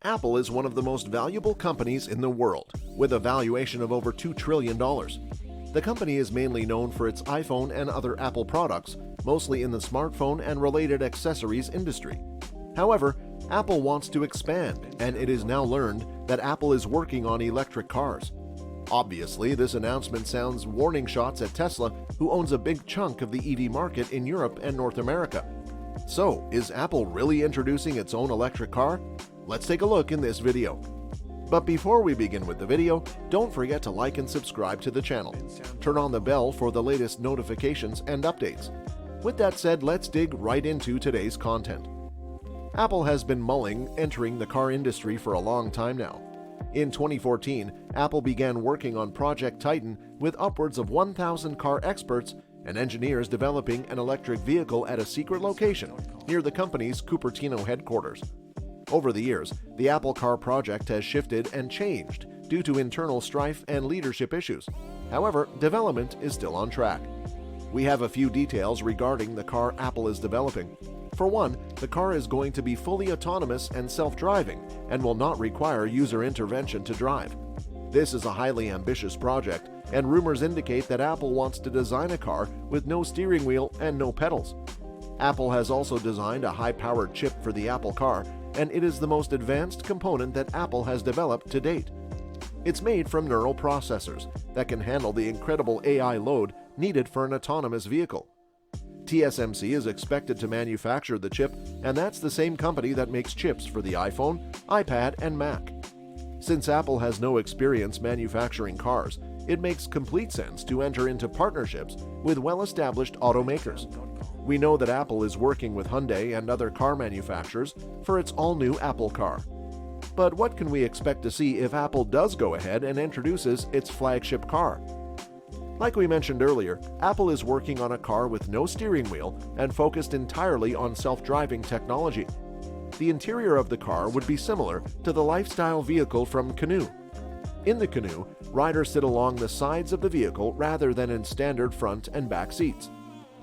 Apple is one of the most valuable companies in the world, with a valuation of over $2 trillion. The company is mainly known for its iPhone and other Apple products, mostly in the smartphone and related accessories industry. However, Apple wants to expand, and it is now learned that Apple is working on electric cars. Obviously, this announcement sounds warning shots at Tesla, who owns a big chunk of the EV market in Europe and North America. So, is Apple really introducing its own electric car? Let's take a look in this video. But before we begin with the video, don't forget to like and subscribe to the channel. Turn on the bell for the latest notifications and updates. With that said, let's dig right into today's content. Apple has been mulling entering the car industry for a long time now. In 2014, Apple began working on Project Titan with upwards of 1,000 car experts and engineers developing an electric vehicle at a secret location near the company's Cupertino headquarters. Over the years, the Apple Car project has shifted and changed due to internal strife and leadership issues. However, development is still on track. We have a few details regarding the car Apple is developing. For one, the car is going to be fully autonomous and self-driving and will not require user intervention to drive. This is a highly ambitious project, and rumors indicate that Apple wants to design a car with no steering wheel and no pedals. Apple has also designed a high-powered chip for the Apple Car, and it is the most advanced component that Apple has developed to date. It's made from neural processors that can handle the incredible AI load needed for an autonomous vehicle. TSMC is expected to manufacture the chip, and that's the same company that makes chips for the iPhone, iPad, and Mac. Since Apple has no experience manufacturing cars, it makes complete sense to enter into partnerships with well-established automakers. We know that Apple is working with Hyundai and other car manufacturers for its all-new Apple Car. But what can we expect to see if Apple does go ahead and introduces its flagship car? Like we mentioned earlier, Apple is working on a car with no steering wheel and focused entirely on self-driving technology. The interior of the car would be similar to the lifestyle vehicle from Canoo. In the Canoo, riders sit along the sides of the vehicle rather than in standard front and back seats.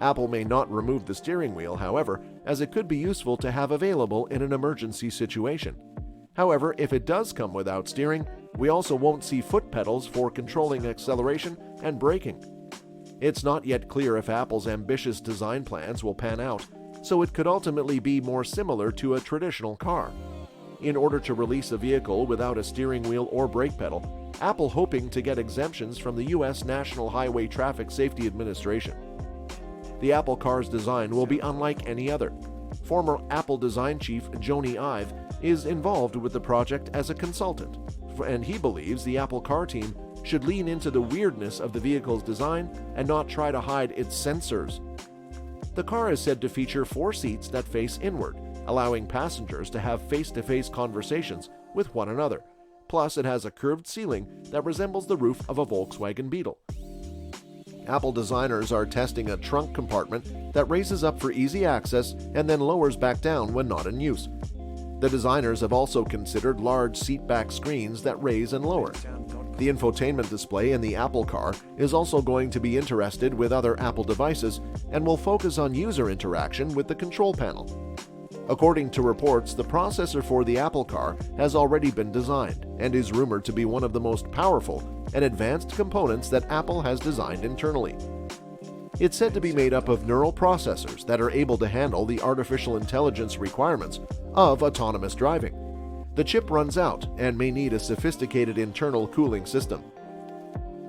Apple may not remove the steering wheel, however, as it could be useful to have available in an emergency situation. However, if it does come without steering, we also won't see foot pedals for controlling acceleration and braking. It's not yet clear if Apple's ambitious design plans will pan out, so it could ultimately be more similar to a traditional car. In order to release a vehicle without a steering wheel or brake pedal, Apple hoping to get exemptions from the U.S. National Highway Traffic Safety Administration. The Apple Car's design will be unlike any other. Former Apple design chief Jony Ive is involved with the project as a consultant, and he believes the Apple Car team should lean into the weirdness of the vehicle's design and not try to hide its sensors. The car is said to feature 4 seats that face inward, allowing passengers to have face-to-face conversations with one another. Plus, it has a curved ceiling that resembles the roof of a Volkswagen Beetle. Apple designers are testing a trunk compartment that raises up for easy access and then lowers back down when not in use. The designers have also considered large seat-back screens that raise and lower. The infotainment display in the Apple Car is also going to be interested with other Apple devices and will focus on user interaction with the control panel. According to reports, the processor for the Apple Car has already been designed and is rumored to be one of the most powerful and advanced components that Apple has designed internally. It's said to be made up of neural processors that are able to handle the artificial intelligence requirements of autonomous driving. The chip runs out and may need a sophisticated internal cooling system.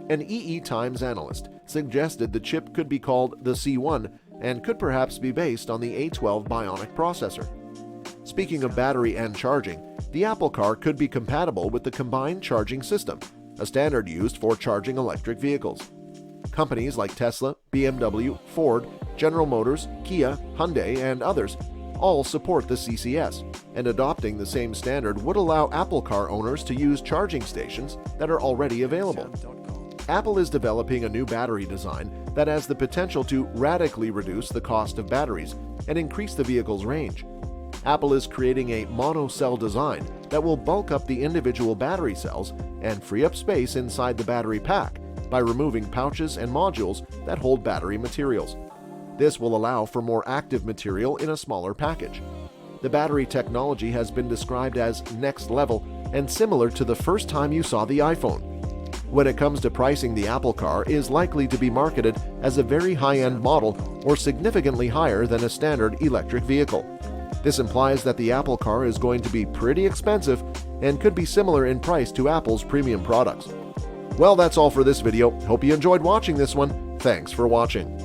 An EE Times analyst suggested the chip could be called the C1 and could perhaps be based on the A12 Bionic processor. Speaking of battery and charging, the Apple Car could be compatible with the combined charging system, a standard used for charging electric vehicles. Companies like Tesla, BMW, Ford, General Motors, Kia, Hyundai, and others all support the CCS, and adopting the same standard would allow Apple Car owners to use charging stations that are already available. Apple is developing a new battery design that has the potential to radically reduce the cost of batteries and increase the vehicle's range. Apple is creating a monocell design that will bulk up the individual battery cells and free up space inside the battery pack by removing pouches and modules that hold battery materials. This will allow for more active material in a smaller package. The battery technology has been described as next level and similar to the first time you saw the iPhone. When it comes to pricing, the Apple Car is likely to be marketed as a very high-end model or significantly higher than a standard electric vehicle. This implies that the Apple Car is going to be pretty expensive and could be similar in price to Apple's premium products. Well, that's all for this video. Hope you enjoyed watching this one. Thanks for watching.